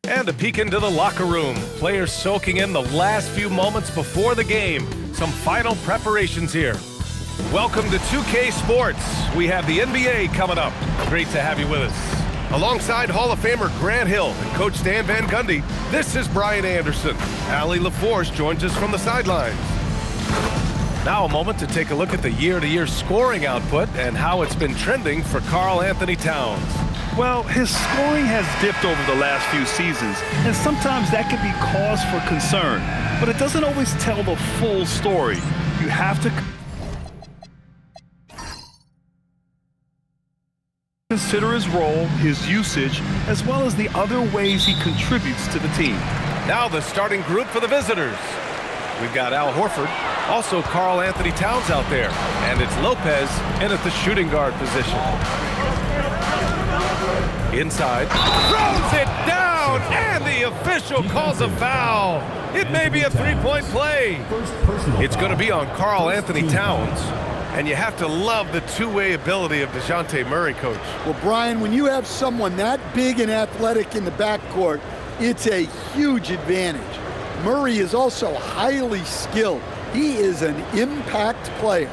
And a peek into the locker room. Players soaking in the last few moments before the game. Some final preparations here. Welcome to 2K Sports. We have the NBA coming up. Great to have you with us. Alongside Hall of Famer Grant Hill and Coach Stan Van Gundy, this is Brian Anderson. Allie LaForce joins us from the sidelines. Now a moment to take a look at the year-to-year scoring output and how it's been trending for Karl Anthony Towns. Well, his scoring has dipped over the last few seasons, and sometimes that can be cause for concern. But it doesn't always tell the full story. You have to consider his role, his usage, as well as the other ways he contributes to the team. Now the starting group for the visitors. We've got Al Horford, also Karl Anthony Towns out there, and it's Lopez in at the shooting guard position. Inside, throws it down, and the official calls a foul. It may be a three-point play. It's going to be on Karl Anthony Towns. And you have to love the two-way ability of DeJounte Murray, Coach. Well, Brian, when you have someone that big and athletic in the backcourt, it's a huge advantage. Murray is also highly skilled. He is an impact player.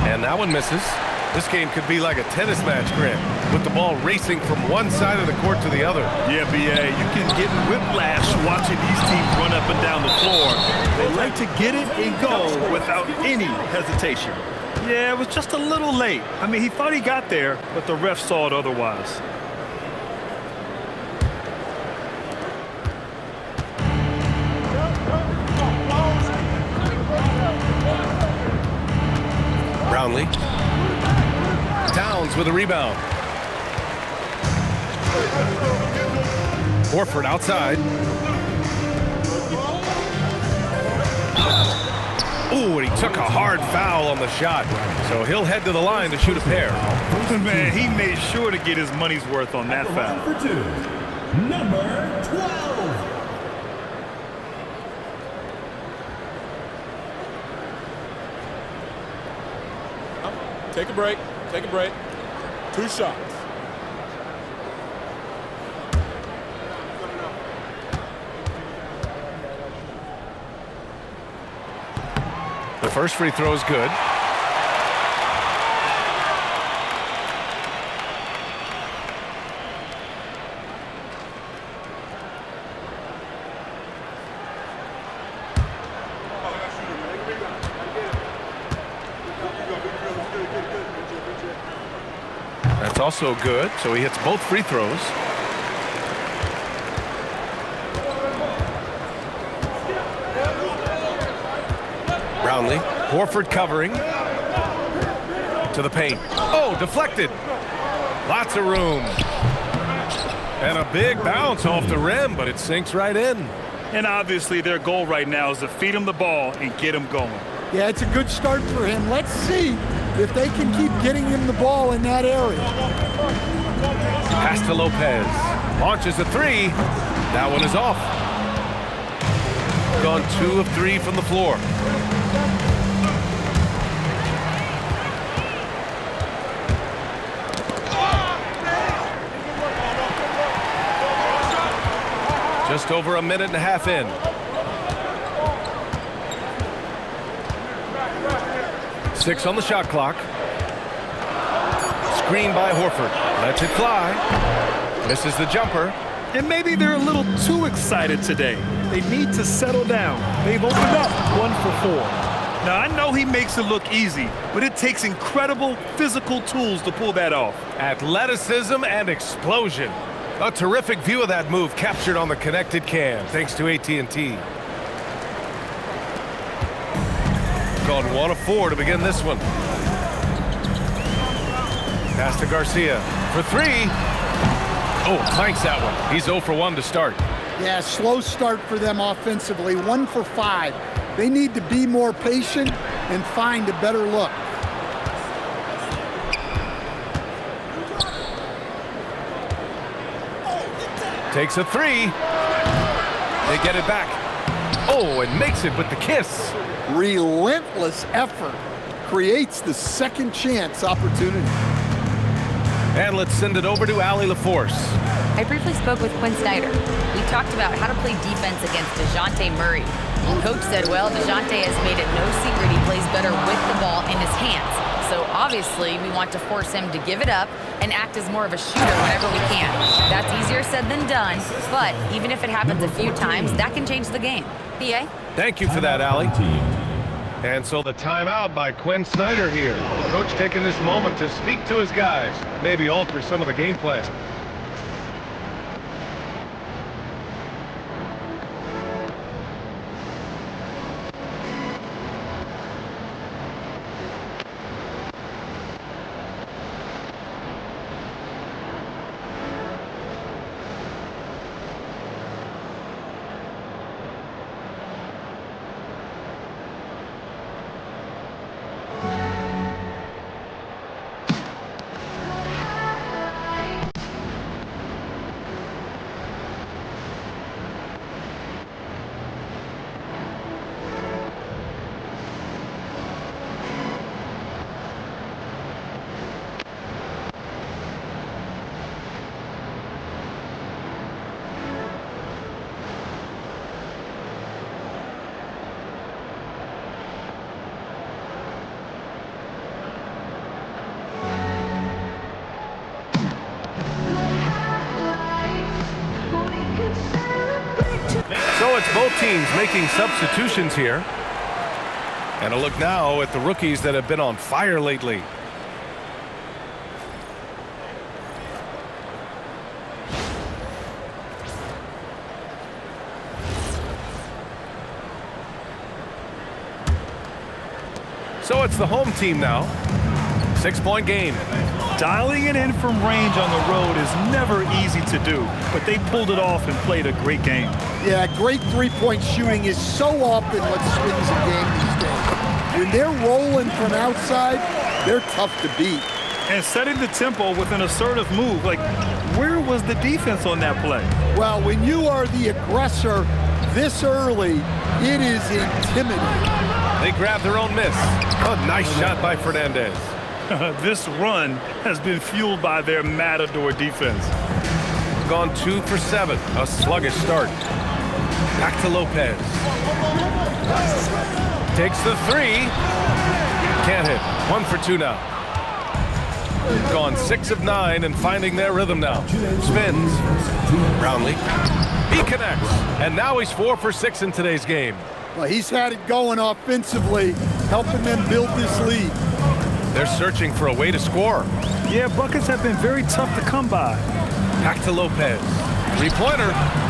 And that one misses. This game could be like a tennis match, Grant, with the ball racing from one side of the court to the other. Yeah, BA, you can get whiplash watching these teams run up and down the floor. They like to get it and go without any hesitation. Yeah, it was just a little late. I mean, he thought he got there, but the ref saw it otherwise. Brownlee. Towns with a rebound. Horford outside. Ooh, and he took a hard foul on the shot. So he'll head to the line to shoot a pair. Man, he made sure to get his money's worth on that foul. For two, number 12. Take a break. Take a break. 2 shots. The first free throw is good. That's also good, so he hits both free throws. Brownlee, Horford covering. To the paint. Oh, deflected. Lots of room. And a big bounce off the rim, but it sinks right in. And obviously their goal right now is to feed him the ball and get him going. Yeah, it's a good start for him. Let's see if they can keep getting him the ball in that area. Pass to Lopez. Launches a three. That one is off. Gone 2 of 3 from the floor. Just over a minute and a half in. Six on the shot clock. Screen by Horford. Lets it fly. Misses the jumper. And maybe they're a little too excited today. They need to settle down. They've opened up 1 for 4. Now, I know he makes it look easy, but it takes incredible physical tools to pull that off. Athleticism and explosion. A terrific view of that move captured on the connected cam, thanks to AT&T. Gone 1 of 4 to begin this one. Pass to Garcia for 3. Oh, clanks that one. He's 0 for 1 to start. Yeah, slow start for them offensively. 1 for 5. They need to be more patient and find a better look. Takes a 3. They get it back. Oh, and makes it with the kiss. relentless effort creates the second chance opportunity. And let's send it over to Allie LaForce. I briefly spoke with Quinn Snyder. We talked about how to play defense against DeJounte Murray. Coach said, well, DeJounte has made it no secret he plays better with the ball in his hands. So obviously we want to force him to give it up and act as more of a shooter whenever we can. That's easier said than done, but even if it happens a few times, that can change the game. PA? Thank you for that, Allie. And so the timeout by Quinn Snyder here. The coach taking this moment to speak to his guys, maybe alter some of the game plan. So it's both teams making substitutions here. And a look now at the rookies that have been on fire lately. So it's the home team now. 6-point game. Dialing it in from range on the road is never easy to do, but they pulled it off and played a great game. Yeah, great three-point shooting is so often what swings a game these days. When they're rolling from outside, they're tough to beat. And setting the tempo with an assertive move, like where was the defense on that play? Well, when you are the aggressor this early, it is intimidating. They grab their own miss. A nice shot by Fernandez. This run has been fueled by their Matador defense. Gone 2 for 7. A sluggish start. Back to Lopez. Takes the 3. Can't hit. 1 for 2 now. Gone 6 of 9 and finding their rhythm now. Spins. Brownlee. He connects. And now he's 4 for 6 in today's game. Well, he's had it going offensively, helping them build this lead. They're searching for a way to score. Yeah, buckets have been very tough to come by. Back to Lopez. Three-pointer.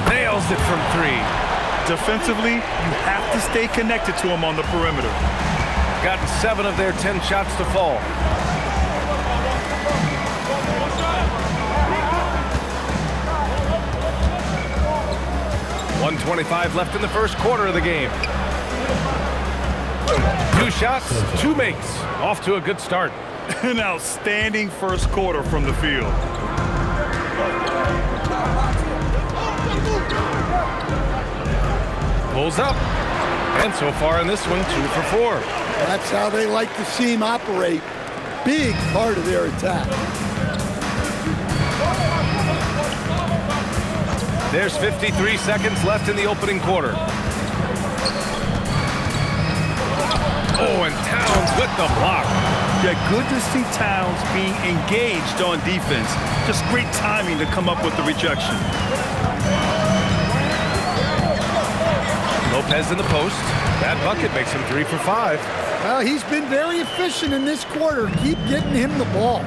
Nails it from 3. Defensively, you have to stay connected to him on the perimeter. Gotten 7 of their 10 shots to fall. .125 left in the first quarter of the game. 2 shots, 2 makes. Off to a good start. An outstanding first quarter from the field. Pulls up. And so far in this one, 2 for 4. That's how they like to see him operate. Big part of their attack. There's 53 seconds left in the opening quarter. Oh, and Towns with the block. Yeah, good to see Towns being engaged on defense. Just great timing to come up with the rejection. Lopez in the post. That bucket makes him 3 for 5. Well, he's been very efficient in this quarter. Keep getting him the ball.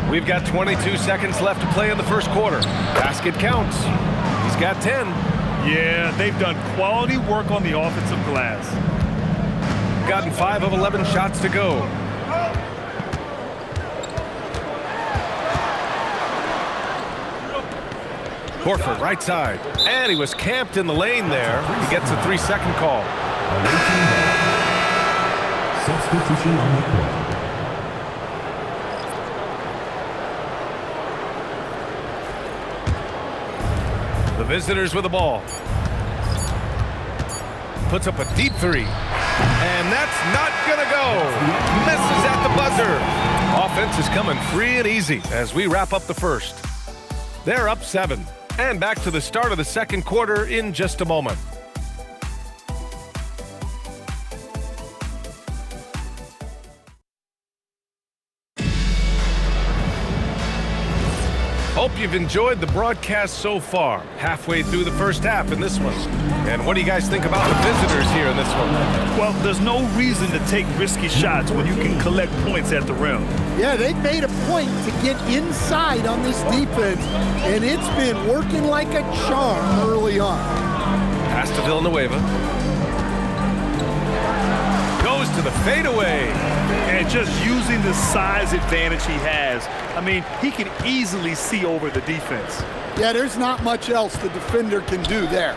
We've got 22 seconds left to play in the first quarter. Basket counts. He's got 10. Yeah, they've done quality work on the offensive glass. Gotten 5 of 11 shots to go. Horford, right side. And he was camped in the lane there. He gets a 3-second call. Substitution on the court. The visitors with the ball. Puts up a deep three. And that's not gonna go. Misses at the buzzer. Offense is coming free and easy as we wrap up the first. They're up 7. And back to the start of the second quarter in just a moment. Hope you've enjoyed the broadcast so far. Halfway through the first half in this one. And what do you guys think about the visitors here in this one? Well, there's no reason to take risky shots when you can collect points at the rim. Yeah, they've made a point to get inside on this defense, and it's been working like a charm early on. Pass to Villanueva. Goes to the fadeaway. And just using the size advantage he has, I mean, he can easily see over the defense. Yeah, there's not much else the defender can do there.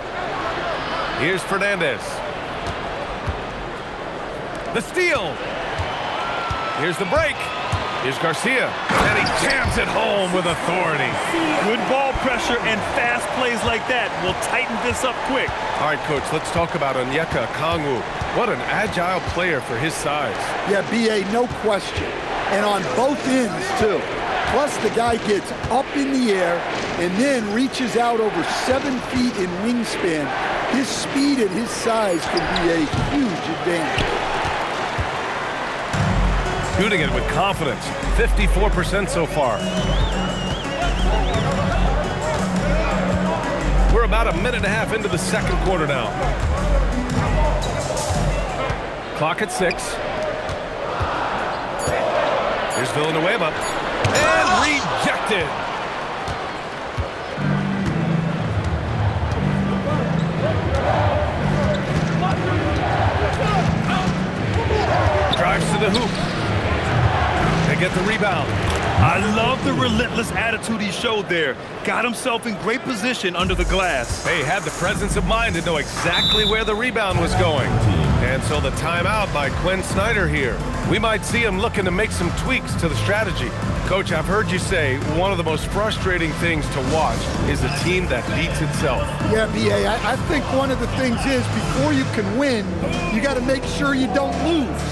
Here's Fernandez. The steal. Here's the break. Here's Garcia. And he jams it home with authority. Good ball pressure and fast plays like that will tighten this up quick. All right, Coach, let's talk about Onyeka Okongwu. What an agile player for his size. Yeah, B.A., no question. And on both ends, too. Plus, the guy gets up in the air and then reaches out over 7 feet in wingspan. His speed and his size can be a huge advantage. Shooting it with confidence. 54% so far. We're about a minute and a half into the second quarter now. Clock at 6. Here's Villanueva. And rejected. Drives to the hoop. They get the rebound. I love the relentless attitude he showed there. Got himself in great position under the glass. They had the presence of mind to know exactly where the rebound was going. And so the timeout by Quinn Snyder here. We might see him looking to make some tweaks to the strategy. Coach, I've heard you say one of the most frustrating things to watch is a team that beats itself. Yeah, B.A., I think one of the things is before you can win, you got to make sure you don't lose.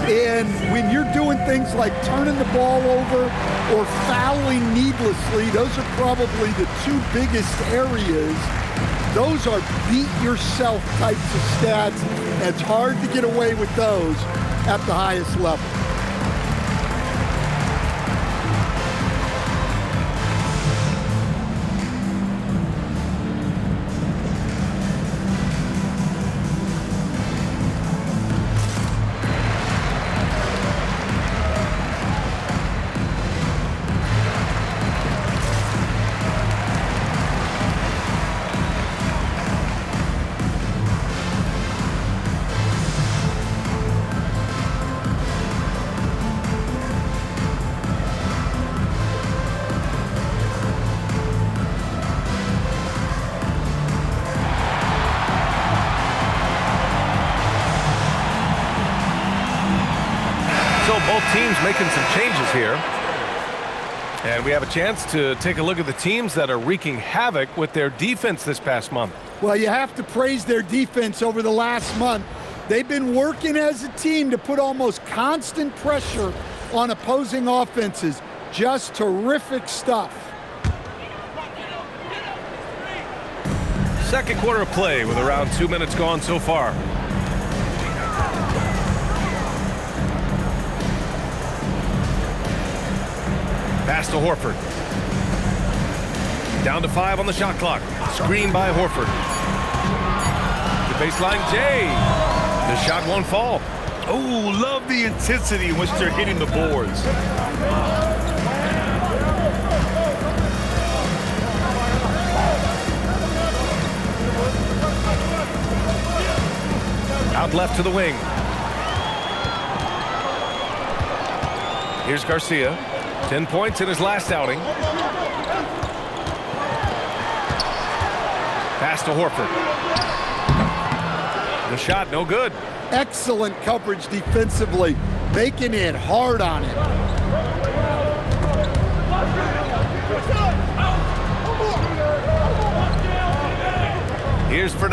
And when you're doing things like turning the ball over or fouling needlessly, those are probably the 2 biggest areas. Those are beat-yourself types of stats. And it's hard to get away with those at the highest level. Both teams making some changes here. And we have a chance to take a look at the teams that are wreaking havoc with their defense this past month. Well, you have to praise their defense over the last month. They've been working as a team to put almost constant pressure on opposing offenses. Just terrific stuff. Second quarter of play with around 2 minutes gone so far. Pass to Horford. Down to 5 on the shot clock. Screen by Horford. The baseline, Jay. The shot won't fall. Oh, love the intensity in which they're hitting the boards. Out left to the wing. Here's Garcia. 10 points in his last outing. Pass to Horford. The shot, no good. Excellent coverage defensively, making it hard on him.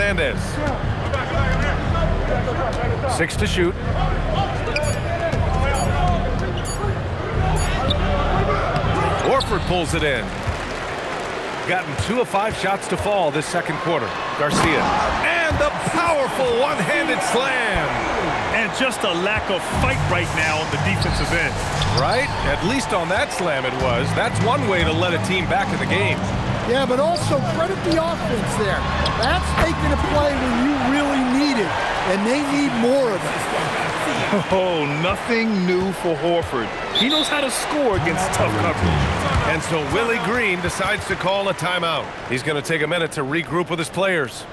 Hernandez. 6 to shoot. Horford pulls it in. Gotten 2 of 5 shots to fall this second quarter. Garcia. And the powerful one-handed slam. And just a lack of fight right now on the defensive end. Right? At least on that slam it was. That's one way to let a team back in the game. Yeah, but also credit the offense there. That's making a play when you really need it, and they need more of it. Oh, nothing new for Horford. He knows how to score against tough coverage. And so Willie Green decides to call a timeout. He's going to take a minute to regroup with his players.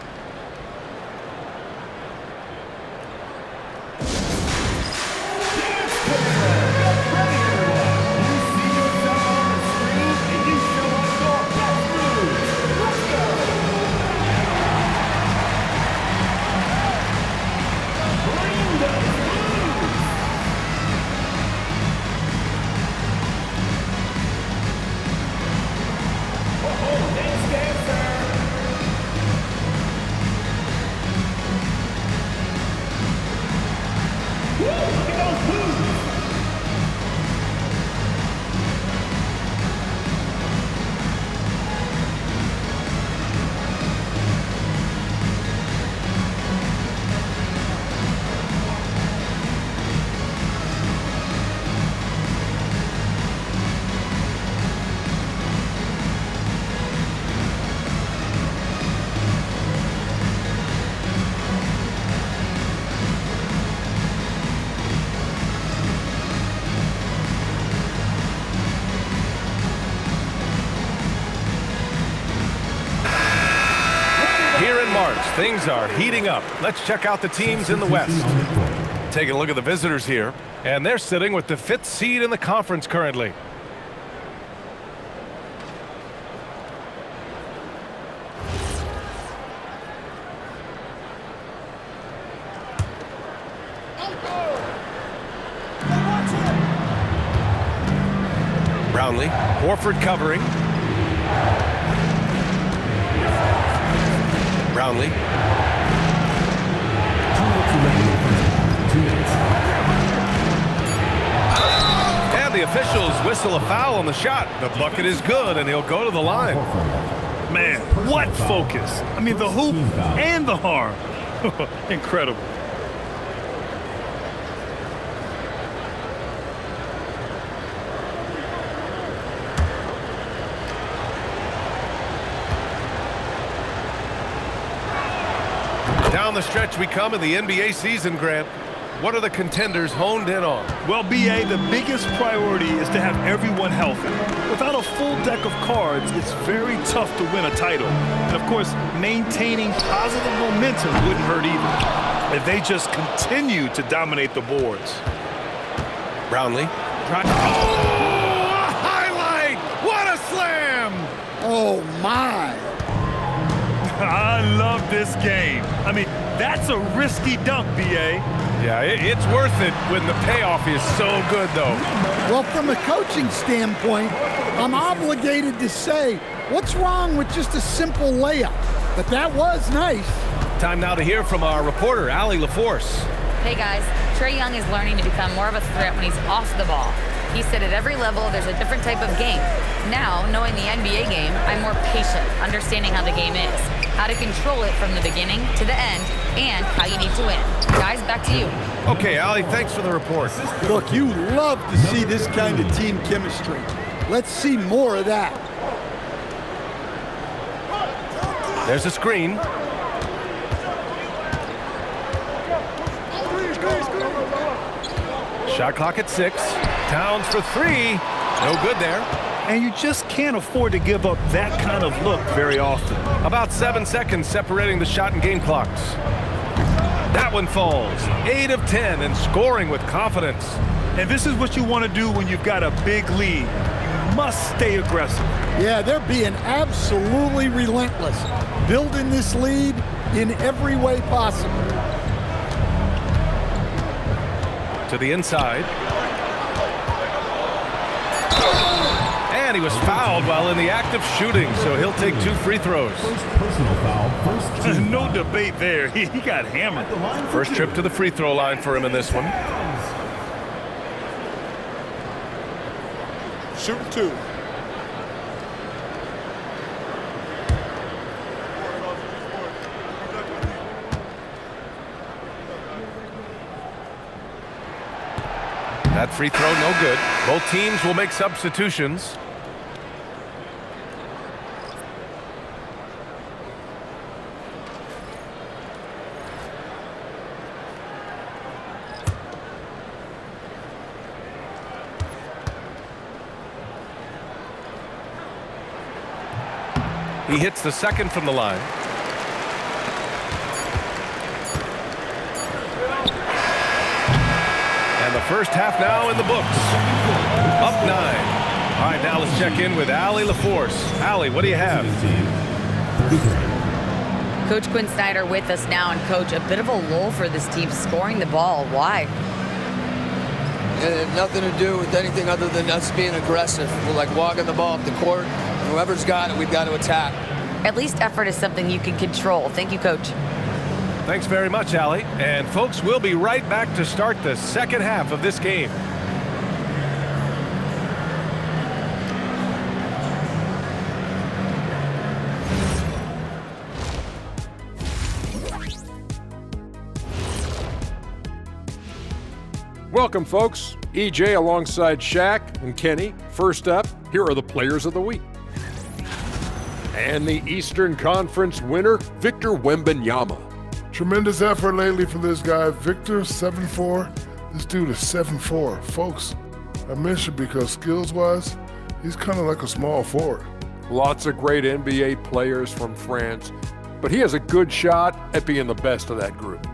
Things are heating up. Let's check out the teams in the West. Taking a look at the visitors here, and they're sitting with the 5th seed in the conference currently. Brownlee, Horford covering. Brownlee. And the officials whistle a foul on the shot. The bucket is good, and he'll go to the line. Man, what focus. I mean, the hoop and the harm. Incredible. Down the stretch we come in the NBA season, Grant. What are the contenders honed in on? Well, BA, the biggest priority is to have everyone healthy. Without a full deck of cards, it's very tough to win a title. And, of course, maintaining positive momentum wouldn't hurt either. If they just continue to dominate the boards. Brownlee. Oh, a highlight! What a slam! Oh, my. I love this game. I mean, that's a risky dunk, BA. Yeah, it's worth it when the payoff is so good, though. Well, from a coaching standpoint, I'm obligated to say, what's wrong with just a simple layup? But that was nice. Time now to hear from our reporter, Allie LaForce. Hey, guys. Trae Young is learning to become more of a threat when he's off the ball. He said at every level there's a different type of game. Now, knowing the NBA game, I'm more patient, understanding how the game is, how to control it from the beginning to the end, and how you need to win. Guys, back to you. Okay, Allie, thanks for the report. Look, you love to see this kind of team chemistry. Let's see more of that. There's a screen. Shot clock at 6. Towns for 3. No good there. And you just can't afford to give up that kind of look very often. About 7 seconds separating the shot and game clocks. That one falls. 8 of 10 and scoring with confidence. And this is what you want to do when you've got a big lead. You must stay aggressive. Yeah, they're being absolutely relentless, building this lead in every way possible. To the inside. And he was fouled while in the act of shooting, so he'll take 2 free throws. Personal foul, first team. No debate there. He got hammered. First trip to the free throw line for him in this one. Shoot 2. That free throw, no good. Both teams will make substitutions. He hits the second from the line. And the first half now in the books. Up 9. All right, now let's check in with Allie LaForce. Allie, what do you have? Coach Quinn Snyder with us now. And, Coach, a bit of a lull for this team scoring the ball. Why? It had nothing to do with anything other than us being aggressive. We're like walking the ball up the court. Whoever's got it, we've got to attack. At least effort is something you can control. Thank you, Coach. Thanks very much, Allie. And, folks, we'll be right back to start the second half of this game. Welcome, folks. EJ alongside Shaq and Kenny. First up, here are the players of the week. And the Eastern Conference winner, Victor Wembanyama. Tremendous effort lately for this guy, Victor, 7'4". This dude is 7'4". Folks, I mentioned because skills-wise, he's kind of like a small forward. Lots of great NBA players from France, but he has a good shot at being the best of that group.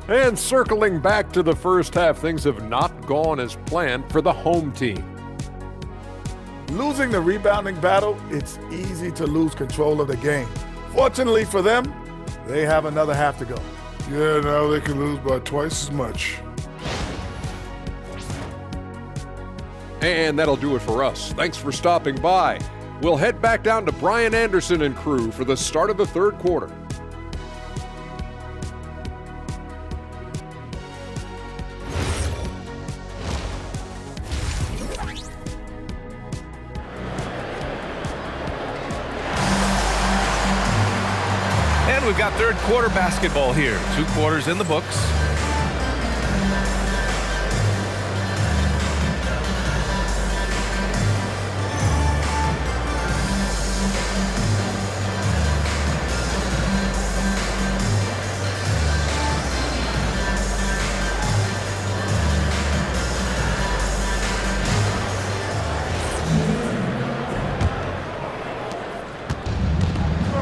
And circling back to the first half, things have not gone as planned for the home team. Losing the rebounding battle, it's easy to lose control of the game. Fortunately for them, they have another half to go. Yeah, now they can lose by twice as much. And that'll do it for us. Thanks for stopping by. We'll head back down to Brian Anderson and crew for the start of the third quarter. And we've got third quarter basketball here. 2 quarters in the books.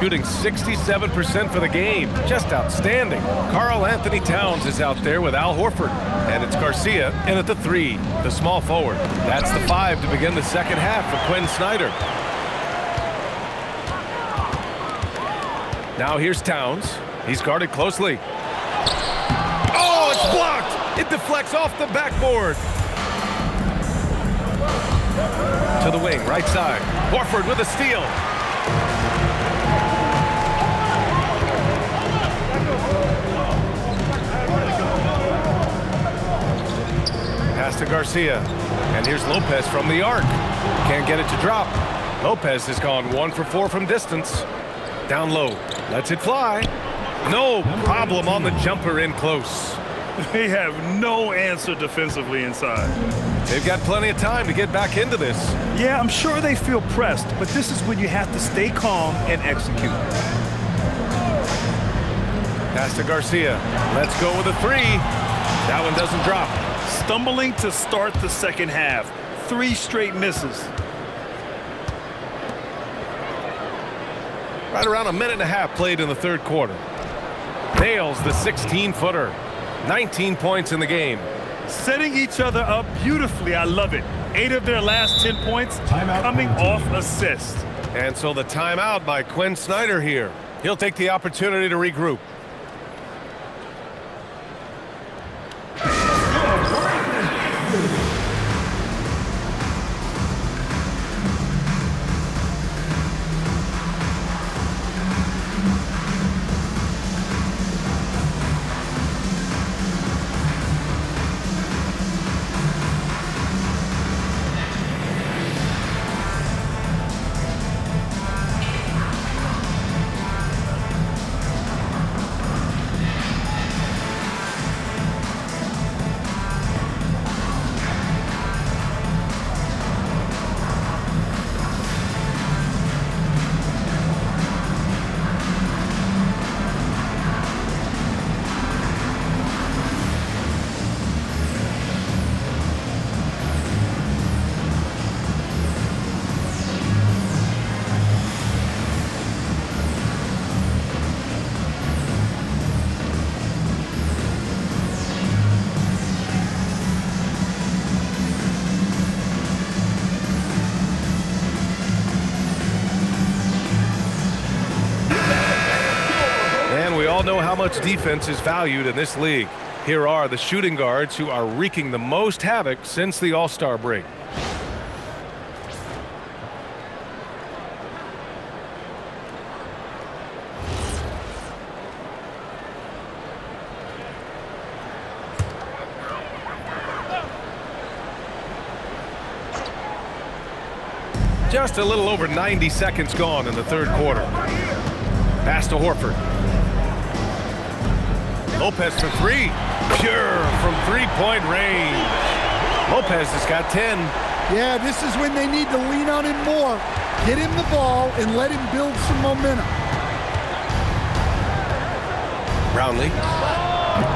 Shooting 67% for the game. Just outstanding. Karl Anthony Towns is out there with Al Horford. And it's Garcia in at the 3, the small forward. That's the 5 to begin the second half for Quinn Snyder. Now here's Towns. He's guarded closely. Oh, it's blocked! It deflects off the backboard. To the wing, right side. Horford with a steal. Pass to Garcia. And here's Lopez from the arc. Can't get it to drop. Lopez has gone 1 for 4 from distance. Down low. Lets it fly. No problem on the jumper in close. They have no answer defensively inside. They've got plenty of time to get back into this. Yeah, I'm sure they feel pressed, but this is when you have to stay calm and execute. Pass to Garcia. Let's go with a 3. That one doesn't drop. Stumbling to start the second half. 3 straight misses. Right around a minute and a half played in the third quarter. Nails the 16-footer. 19 points in the game. Setting each other up beautifully. I love it. 8 of their last 10 points coming off assist. And so the timeout by Quinn Snyder here. He'll take the opportunity to regroup. all know how much defense is valued in this league. Here are the shooting guards who are wreaking the most havoc since the All-Star break. Just a little over 90 seconds gone in the third quarter. Pass to Horford. Lopez for three. Pure from three-point range. Lopez has got 10. Yeah, this is when they need to lean on him more. Get him the ball and let him build some momentum. Brownlee.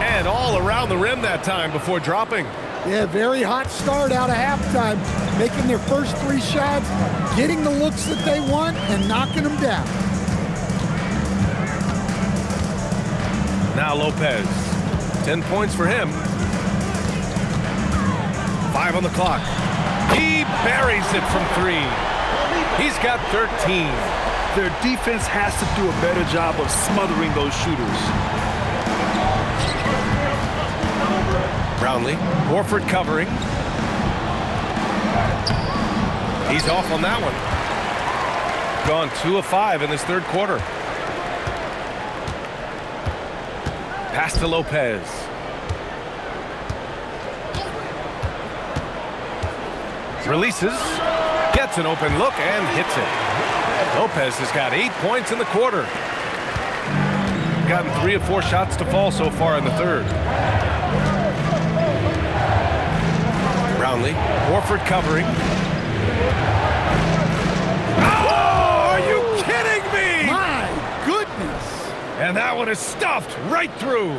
And all around the rim that time before dropping. Yeah, very hot start out of halftime. Making their first three shots, getting the looks that they want, and knocking them down. Now Lopez. 10 points for him. 5 on the clock. He buries it from three. He's got 13. Their defense has to do a better job of smothering those shooters. Brownlee. Horford covering. He's off on that one. Gone 2 of 5 in this third quarter. Pass to Lopez. Releases. Gets an open look and hits it. Lopez has got 8 points in the quarter. Gotten 3 of 4 shots to fall so far in the third. Brownlee. Horford covering. Oh, are you kidding me? My goodness. And that one is stuffed right through.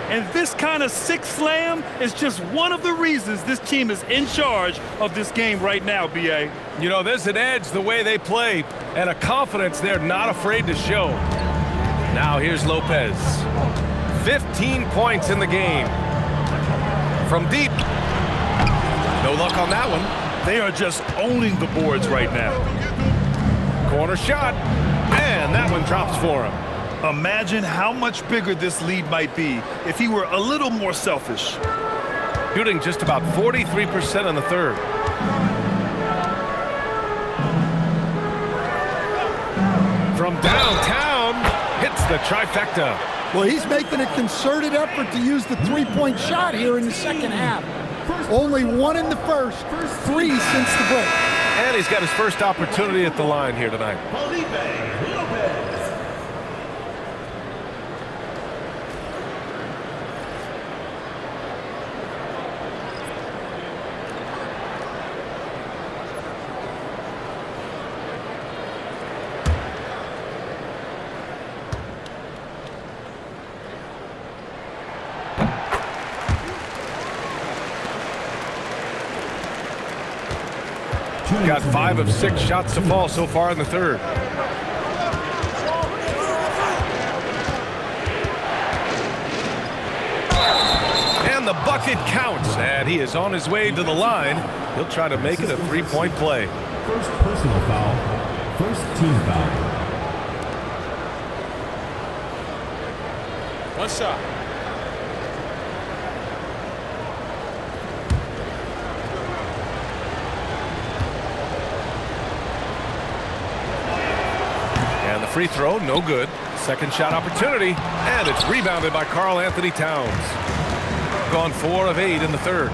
And this kind of six slam is just one of the reasons this team is in charge of this game right now, B.A. You know, there's an edge the way they play and a confidence they're not afraid to show. Now here's Lopez. 15 points in the game. From deep. No luck on that one. They are just owning the boards right now. Corner shot. And that one drops for him. Imagine how much bigger this lead might be if he were a little more selfish. Shooting just about 43% in the third. From downtown, hits the trifecta. Well, he's making a concerted effort to use the three-point shot here in the second half. Only 1 in the first, 3 since the break. And he's got his first opportunity at the line here tonight. Got 5 of 6 shots to fall so far in the third. And the bucket counts, and he is on his way to the line. He'll try to make it a 3-point play. First personal foul, first team foul. One shot. And the free throw, no good. Second shot opportunity, and it's rebounded by Karl Anthony Towns. Gone 4 of 8 in the third.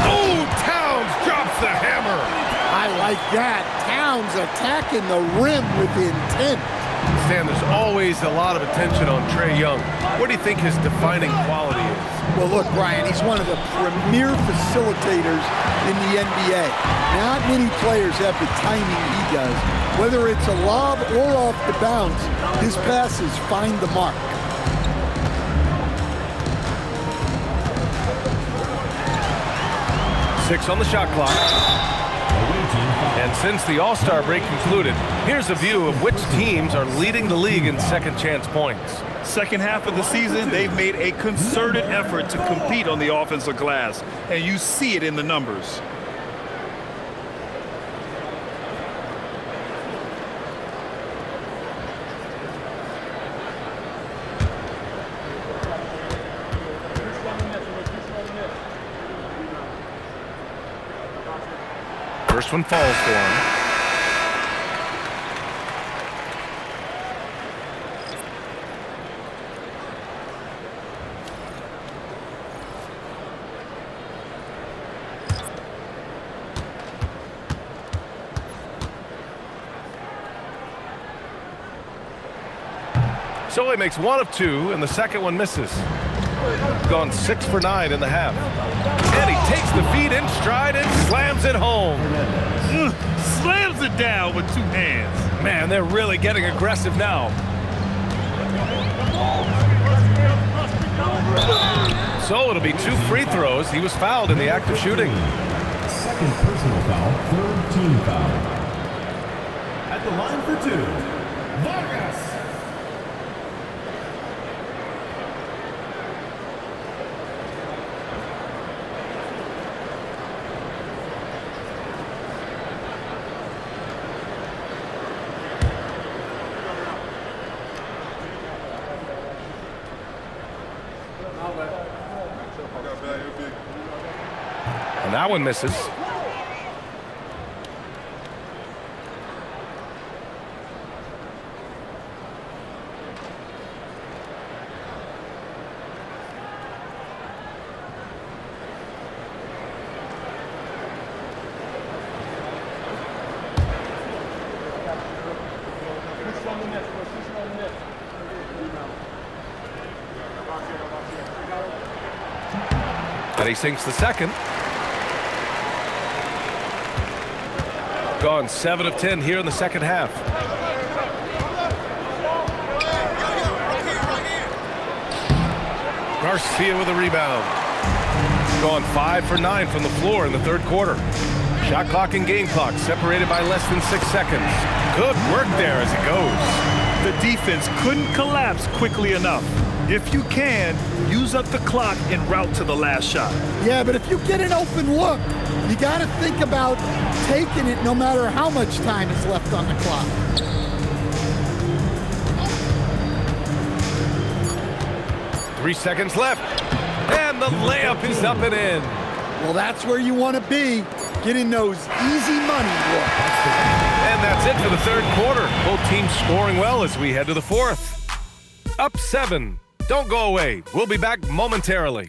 Oh, Towns drops the hammer. I like that. Towns attacking the rim with intent. Stan, there's always a lot of attention on Trae Young. What do you think his defining quality is? Well, look, Brian, he's one of the premier facilitators in the NBA. Not many players have the timing he does. Whether it's a lob or off the bounce, his passes find the mark. Six on the shot clock. And since the All-Star break concluded, here's a view of which teams are leading the league in second chance points. Second half of the season, they've made a concerted effort to compete on the offensive glass, and you see it in the numbers. First one falls for him. So he makes one of two, and the second one misses. Gone 6 for 9 in the half. And he takes the feed in stride and slams it home. Slams it down with two hands. Man, they're really getting aggressive now. So it'll be 2 free throws. He was fouled in the act of shooting. Second personal foul, third team foul. At the line for 2, Vargas. And that one misses. And he sinks the second. Gone 7 of 10 here in the second half. Garcia with a rebound. Gone 5 for 9 from the floor in the third quarter. Shot clock and game clock separated by less than 6 seconds. Good work there as it goes. The defense couldn't collapse quickly enough. If you can, use up the clock en route to the last shot. Yeah, but if you get an open look, you got to think about taking it no matter how much time is left on the clock. Three seconds left. And the layup is up and in. Well, that's where you want to be, getting those easy money looks. And that's it for the third quarter. Both teams scoring well as we head to the fourth. Up 7. Don't go away. We'll be back momentarily.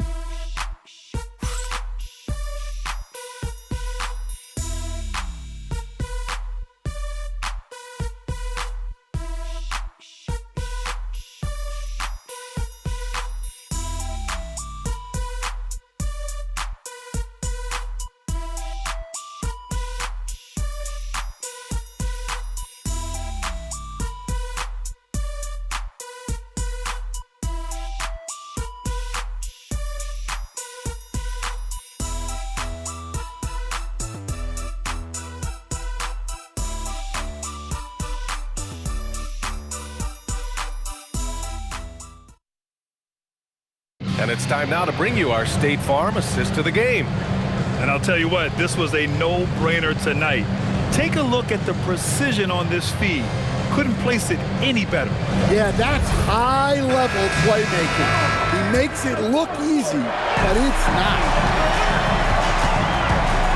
And it's time now to bring you our State Farm assist to the game. And I'll tell you what, this was a no-brainer tonight. Take a look at the precision on this feed. Couldn't place it any better. Yeah, that's high-level playmaking. He makes it look easy, but it's not.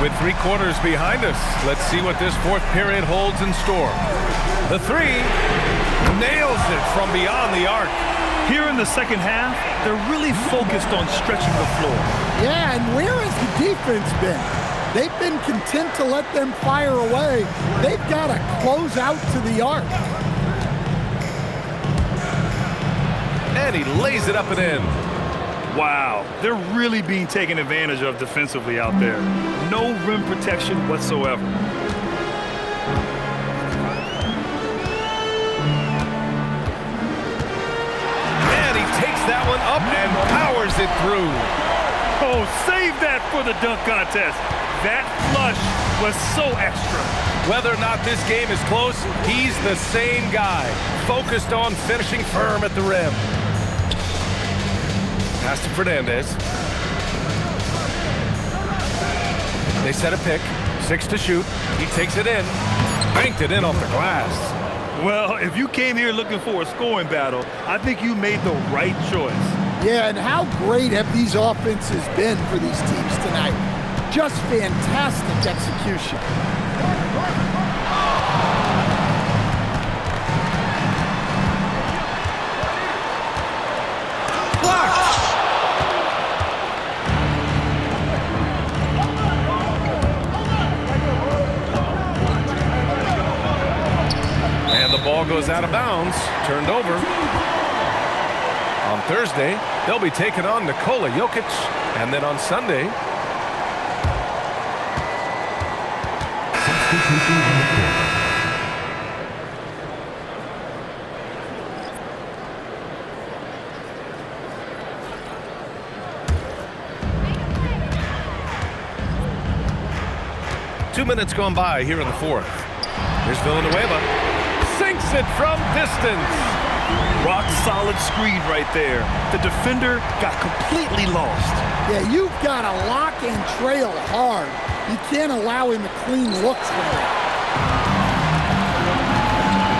With 3 quarters behind us, let's see what this fourth period holds in store. The 3 nails it from beyond the arc. Here in the second half, they're really focused on stretching the floor. Yeah, and where has the defense been? They've been content to let them fire away. They've got to close out to the arc. And he lays it up and in. Wow, they're really being taken advantage of defensively out there. No rim protection whatsoever. That one up and powers it through. Oh, save that for the dunk contest. That flush was so extra. Whether or not this game is close, he's the same guy, focused on finishing firm at the rim. Pass to Fernandez. They set a pick, 6 to shoot. He takes it in, banked it in off the glass. Well, if you came here looking for a scoring battle, I think you made the right choice. Yeah, and how great have these offenses been for these teams tonight? Just fantastic execution. Ball goes out of bounds, turned over. On Thursday, they'll be taking on Nikola Jokic, and then on Sunday, Two minutes gone by here in the fourth. Here's Villanueva. Sinks it from distance. Rock solid screen right there. The defender got completely lost. Yeah, you've got to lock and trail hard. You can't allow him to clean looks from that.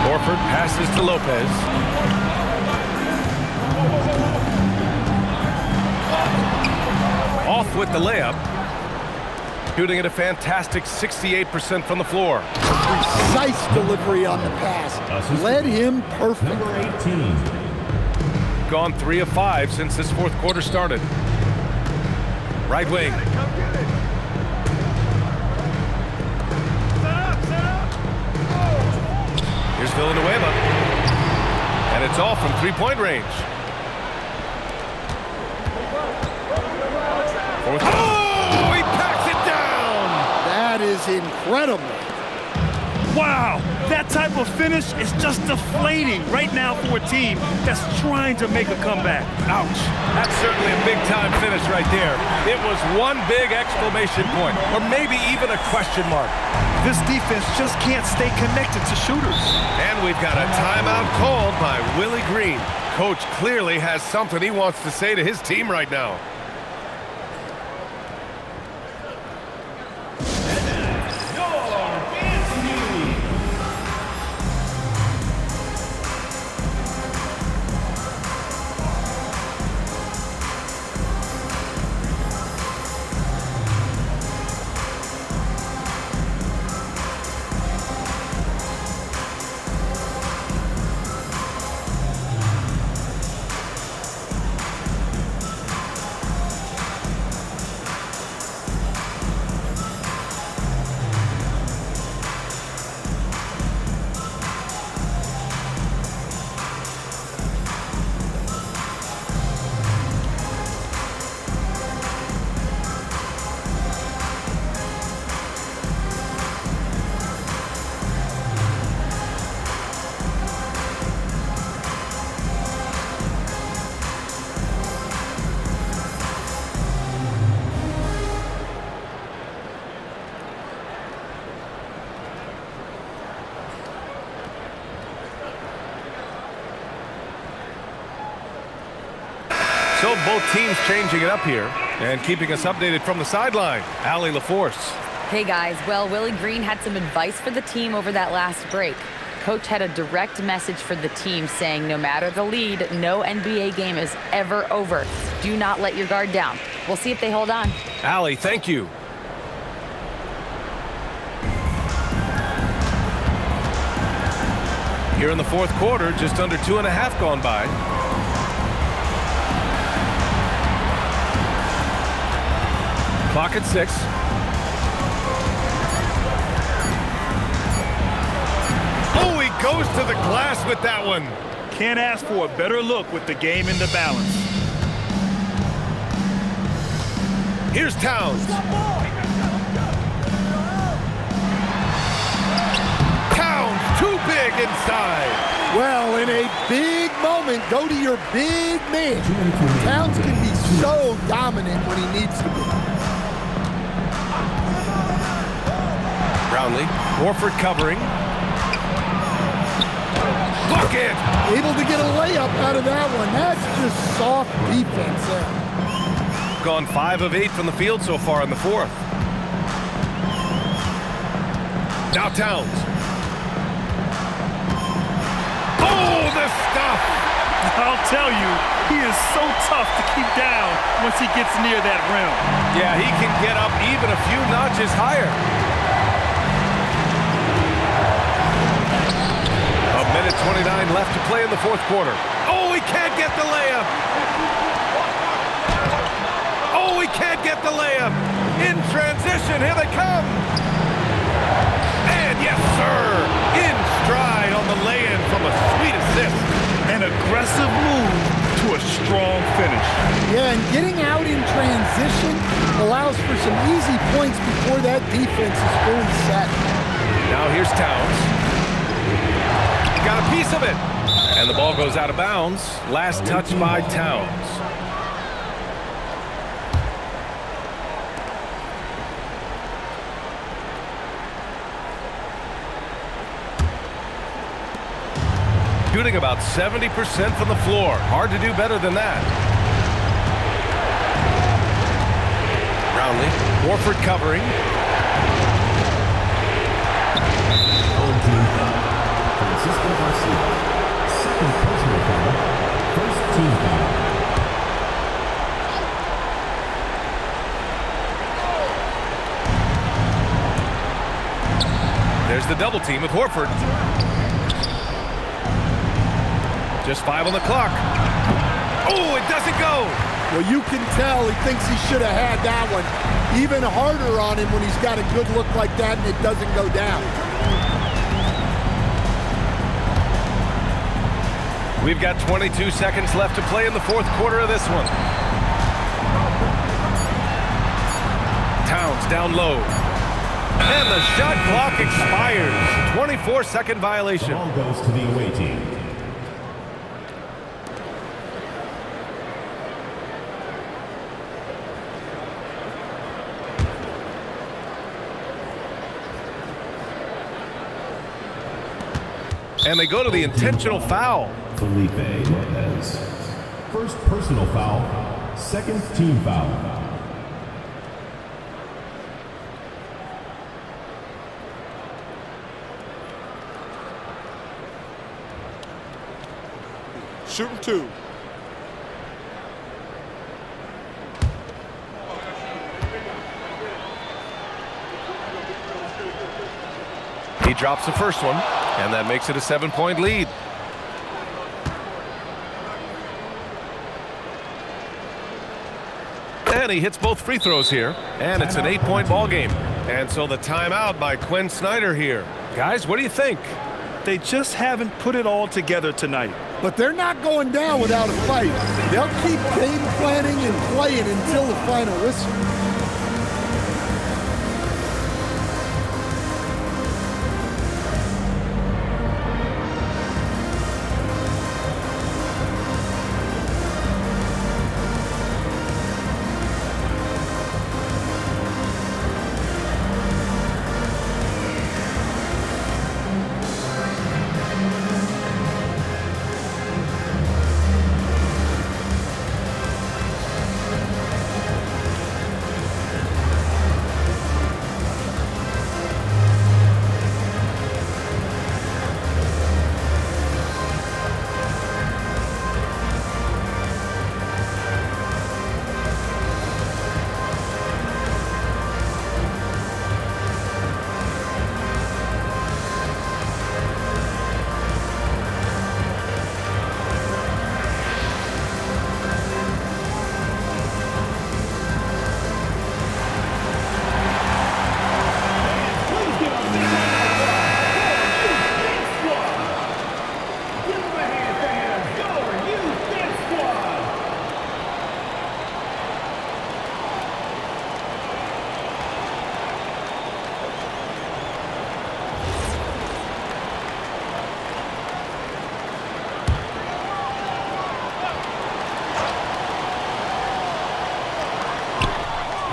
Horford passes to Lopez. Off with the layup. Shooting at a fantastic 68% from the floor. Precise delivery on the pass. Led him perfect. Number 18. Gone 3 of 5 since this fourth quarter started. Right wing. Here's Villanueva. And it's all from three-point range. Fourth. Oh, he packs it down! That is incredible. Wow, that type of finish is just deflating right now for a team that's trying to make a comeback. Ouch. That's certainly a big-time finish right there. It was one big exclamation point, or maybe even a question mark. This defense just can't stay connected to shooters. And we've got a timeout called by Willie Green. Coach clearly has something he wants to say to his team right now. So both teams changing it up here and keeping us updated from the sideline. Allie LaForce. Hey guys, well, Willie Green had some advice for the team over that last break. Coach had a direct message for the team saying no matter the lead, no NBA game is ever over. Do not let your guard down. We'll see if they hold on. Allie, thank you. Here in the fourth quarter, just under 2.5 gone by. Clock at 6. Oh, he goes to the glass with that one. Can't ask for a better look with the game in the balance. Here's Towns. Towns, too big inside. Well, in a big moment, go to your big man. Towns can be so dominant when he needs to be. Brownlee, Horford covering. Look it! Able to get a layup out of that one. That's just soft defense there. Gone 5 of 8 from the field so far in the fourth. Now Towns. Oh, the stuff! I'll tell you, he is so tough to keep down once he gets near that rim. Yeah, he can get up even a few notches higher. A minute 29 left to play in the fourth quarter. Oh, he can't get the layup. Oh, he can't get the layup. In transition, here they come. And yes, sir, in stride on the lay-in from a sweet assist. An aggressive move to a strong finish. Yeah, and getting out in transition allows for some easy points before that defense is fully set. Now here's Towns. Got a piece of it. And the ball goes out of bounds. Last touch by Towns. Shooting about 70% from the floor. Hard to do better than that. Brownlee, Horford covering. Francisco Garcia, second personal foul, first team foul. There's the double team with Horford. Just 5 on the clock. Oh, it doesn't go. Well, you can tell he thinks he should have had that one. Even harder on him when he's got a good look like that and it doesn't go down. We've got 22 seconds left to play in the fourth quarter of this one. Towns down low. And the shot clock expires. 24-second violation. The ball goes to the away team. And they go to the intentional foul. Felipe Lopez. First personal foul, second team foul. Shooting 2. He drops the first one, and that makes it a 7-point lead. And he hits both free throws here, and it's an 8-point ball game. And so the timeout by Quinn Snyder here. Guys, what do you think? They just haven't put it all together tonight. But they're not going down without a fight. They'll keep game planning and playing until the final whistle.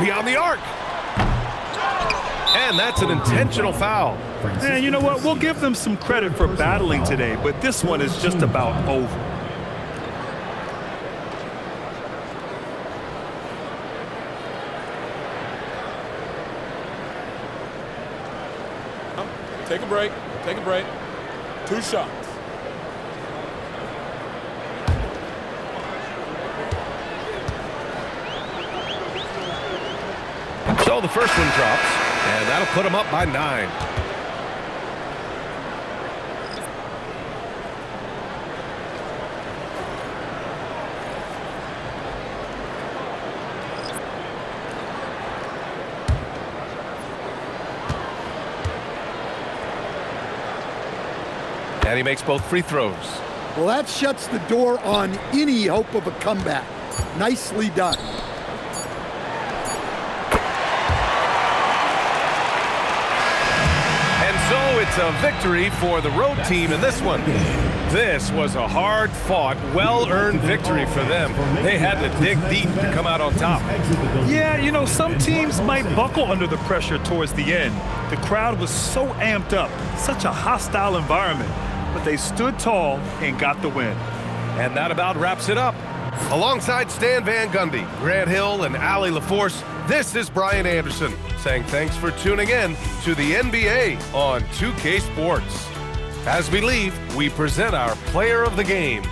Beyond the arc. And that's an intentional foul. And you know what? We'll give them some credit for battling today, but this one is just about over. Take a break. Take a break. 2 shots. So the first one drops, and that'll put them up by 9. And he makes both free throws. Well, that shuts the door on any hope of a comeback. Nicely done. And so it's a victory for the road team in this one. This was a hard-fought, well-earned victory for them. They had to dig deep to come out on top. Yeah, you know, some teams might buckle under the pressure towards the end. The crowd was so amped up, such a hostile environment, but they stood tall and got the win. And that about wraps it up. Alongside Stan Van Gundy, Grant Hill, and Allie LaForce, this is Brian Anderson saying thanks for tuning in to the NBA on 2K Sports. As we leave, we present our player of the game.